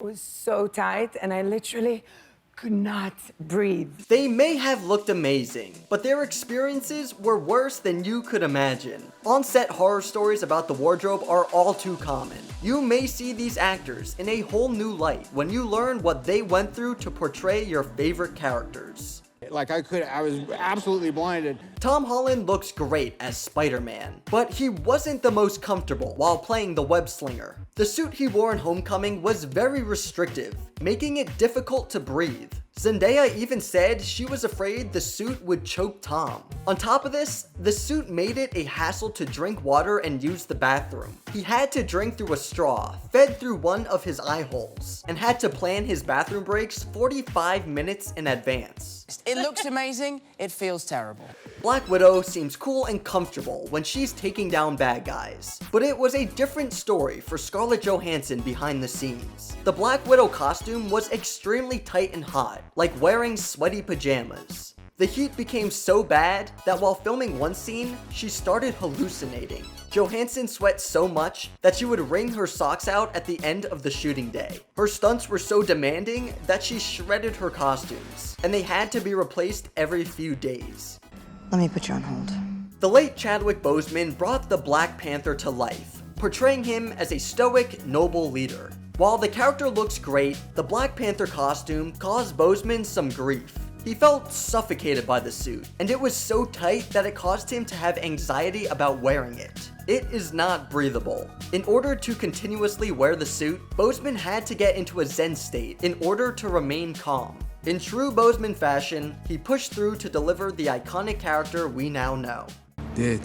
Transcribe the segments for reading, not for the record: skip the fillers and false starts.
It was so tight, and I literally could not breathe. They may have looked amazing, but their experiences were worse than you could imagine. On-set horror stories about the wardrobe are all too common. You may see these actors in a whole new light when you learn what they went through to portray your favorite characters. Like I was absolutely blinded. Tom Holland looks great as Spider-Man, but he wasn't the most comfortable while playing the web slinger. The suit he wore in Homecoming was very restrictive, making it difficult to breathe. Zendaya even said she was afraid the suit would choke Tom. On top of this, the suit made it a hassle to drink water and use the bathroom. He had to drink through a straw, fed through one of his eye holes, and had to plan his bathroom breaks 45 minutes in advance. It looks amazing, it feels terrible. Black Widow seems cool and comfortable when she's taking down bad guys, but it was a different story for Scarlett Johansson behind the scenes. The Black Widow costume was extremely tight and hot, like wearing sweaty pajamas. The heat became so bad that while filming one scene, she started hallucinating. Johansson sweat so much that she would wring her socks out at the end of the shooting day. Her stunts were so demanding that she shredded her costumes, and they had to be replaced every few days. Let me put you on hold. The late Chadwick Boseman brought the Black Panther to life, portraying him as a stoic, noble leader. While the character looks great, the Black Panther costume caused Boseman some grief. He felt suffocated by the suit, and it was so tight that it caused him to have anxiety about wearing it. It is not breathable. In order to continuously wear the suit, Boseman had to get into a Zen state in order to remain calm. In true Boseman fashion, he pushed through to deliver the iconic character we now know. Dead.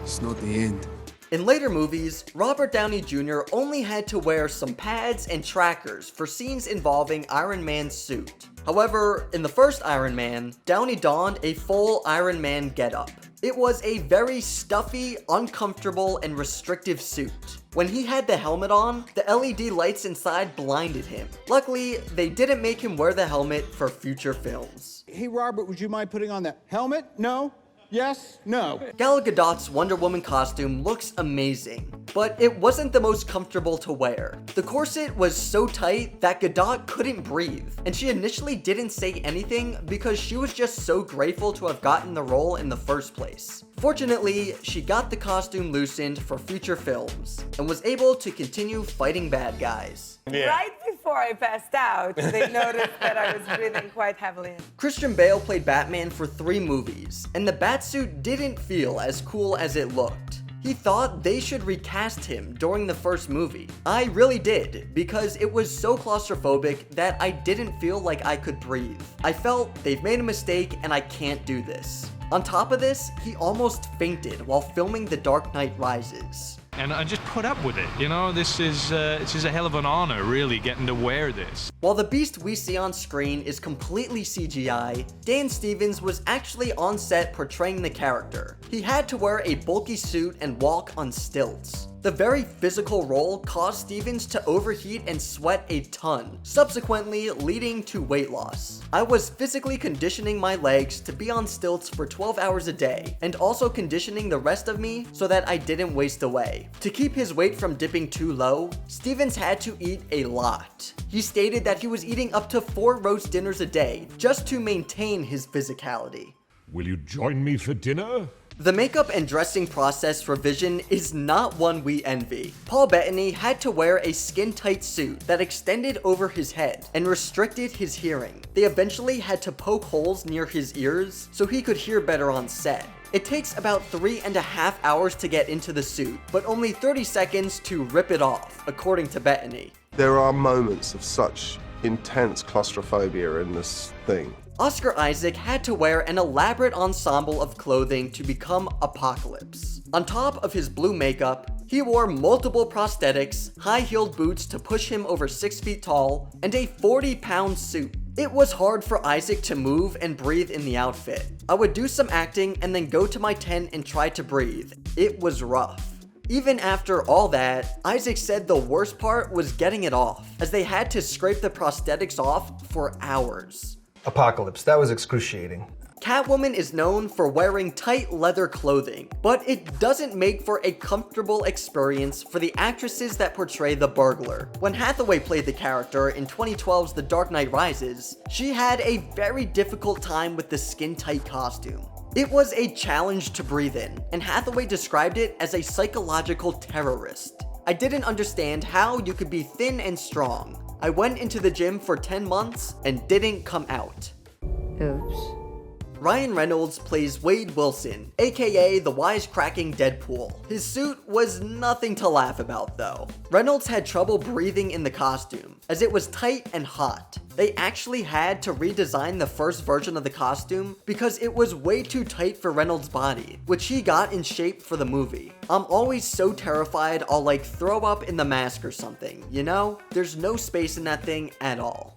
It's not the end. In later movies, Robert Downey Jr. only had to wear some pads and trackers for scenes involving Iron Man's suit. However, in the first Iron Man, Downey donned a full Iron Man getup. It was a very stuffy, uncomfortable, and restrictive suit. When he had the helmet on, the LED lights inside blinded him. Luckily, they didn't make him wear the helmet for future films. Hey, Robert, would you mind putting on the helmet? No? Yes? No? Gal Gadot's Wonder Woman costume looks amazing, but it wasn't the most comfortable to wear. The corset was so tight that Gadot couldn't breathe, and she initially didn't say anything because she was just so grateful to have gotten the role in the first place. Fortunately, she got the costume loosened for future films, and was able to continue fighting bad guys. Yeah. Right before I passed out, they noticed that I was breathing quite heavily. Christian Bale played Batman for 3 movies, and the Batsuit didn't feel as cool as it looked. He thought they should recast him during the first movie. I really did, because it was so claustrophobic that I didn't feel like I could breathe. I felt they've made a mistake and I can't do this. On top of this, he almost fainted while filming The Dark Knight Rises. And I just put up with it, you know, this is a hell of an honor, really, getting to wear this. While the beast we see on screen is completely CGI, Dan Stevens was actually on set portraying the character. He had to wear a bulky suit and walk on stilts. The very physical role caused Stevens to overheat and sweat a ton, subsequently leading to weight loss. I was physically conditioning my legs to be on stilts for 12 hours a day, and also conditioning the rest of me so that I didn't waste away. To keep his weight from dipping too low, Stevens had to eat a lot. He stated that he was eating up to 4 roast dinners a day just to maintain his physicality. Will you join me for dinner? The makeup and dressing process for Vision is not one we envy. Paul Bettany had to wear a skin-tight suit that extended over his head and restricted his hearing. They eventually had to poke holes near his ears so he could hear better on set. It takes about 3.5 hours to get into the suit, but only 30 seconds to rip it off, according to Bettany. There are moments of such intense claustrophobia in this thing. Oscar Isaac had to wear an elaborate ensemble of clothing to become Apocalypse. On top of his blue makeup, he wore multiple prosthetics, high-heeled boots to push him over 6 feet tall, and a 40-pound suit. It was hard for Isaac to move and breathe in the outfit. I would do some acting and then go to my tent and try to breathe. It was rough. Even after all that, Isaac said the worst part was getting it off, as they had to scrape the prosthetics off for hours. Apocalypse, that was excruciating. Catwoman is known for wearing tight leather clothing, but it doesn't make for a comfortable experience for the actresses that portray the burglar. When Hathaway played the character in 2012's The Dark Knight Rises, she had a very difficult time with the skin-tight costume. It was a challenge to breathe in, and Hathaway described it as a psychological terrorist. I didn't understand how you could be thin and strong. I went into the gym for 10 months and didn't come out. Oops. Ryan Reynolds plays Wade Wilson, aka the wisecracking Deadpool. His suit was nothing to laugh about though. Reynolds had trouble breathing in the costume, as it was tight and hot. They actually had to redesign the first version of the costume because it was way too tight for Reynolds' body, which he got in shape for the movie. I'm always so terrified I'll like throw up in the mask or something, you know? There's no space in that thing at all.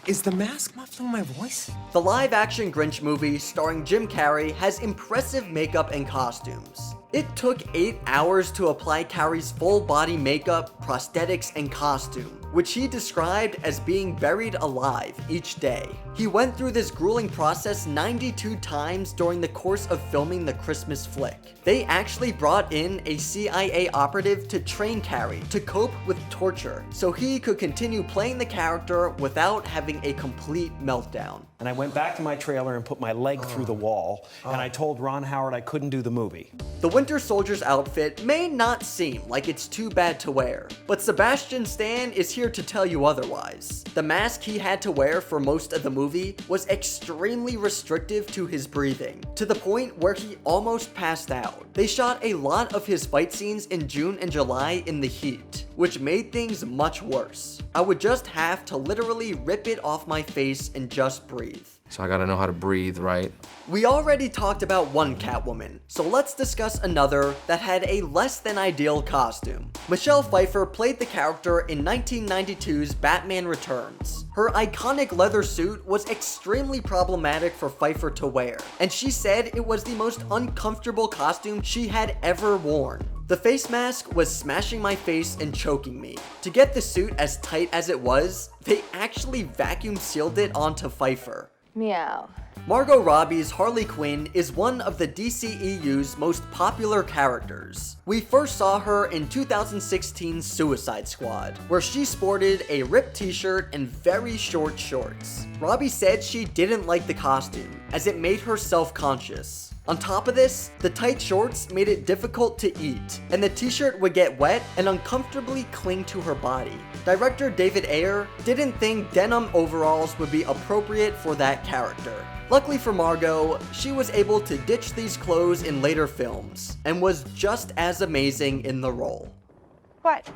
Is the mask muffling my voice? The live-action Grinch movie starring Jim Carrey has impressive makeup and costumes. It took 8 hours to apply Carrey's full body makeup, prosthetics, and costume, which he described as being buried alive each day. He went through this grueling process 92 times during the course of filming the Christmas flick. They actually brought in a CIA operative to train Carrey to cope with torture, so he could continue playing the character without having a complete meltdown. And I went back to my trailer and put my leg through the wall, and I told Ron Howard I couldn't do the movie. The Winter Soldier's outfit may not seem like it's too bad to wear, but Sebastian Stan is here to tell you otherwise. The mask he had to wear for most of the movie was extremely restrictive to his breathing, to the point where he almost passed out. They shot a lot of his fight scenes in June and July in the heat, which made things much worse. I would just have to literally rip it off my face and just breathe. So I gotta know how to breathe, right? We already talked about one Catwoman, so let's discuss another that had a less than ideal costume. Michelle Pfeiffer played the character in 1992's Batman Returns. Her iconic leather suit was extremely problematic for Pfeiffer to wear, and she said it was the most uncomfortable costume she had ever worn. The face mask was smashing my face and choking me. To get the suit as tight as it was, they actually vacuum sealed it onto Pfeiffer. Meow. Margot Robbie's Harley Quinn is one of the DCEU's most popular characters. We first saw her in 2016's Suicide Squad, where she sported a ripped t-shirt and very short shorts. Robbie said she didn't like the costume, as it made her self-conscious. On top of this, the tight shorts made it difficult to eat, and the t-shirt would get wet and uncomfortably cling to her body. Director David Ayer didn't think denim overalls would be appropriate for that character. Luckily for Margot, she was able to ditch these clothes in later films, and was just as amazing in the role. What?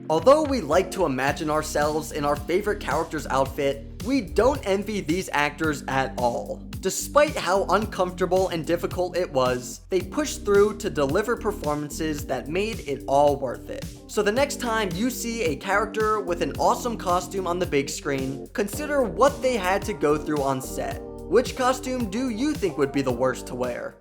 Although we like to imagine ourselves in our favorite character's outfit, we don't envy these actors at all. Despite how uncomfortable and difficult it was, they pushed through to deliver performances that made it all worth it. So the next time you see a character with an awesome costume on the big screen, consider what they had to go through on set. Which costume do you think would be the worst to wear?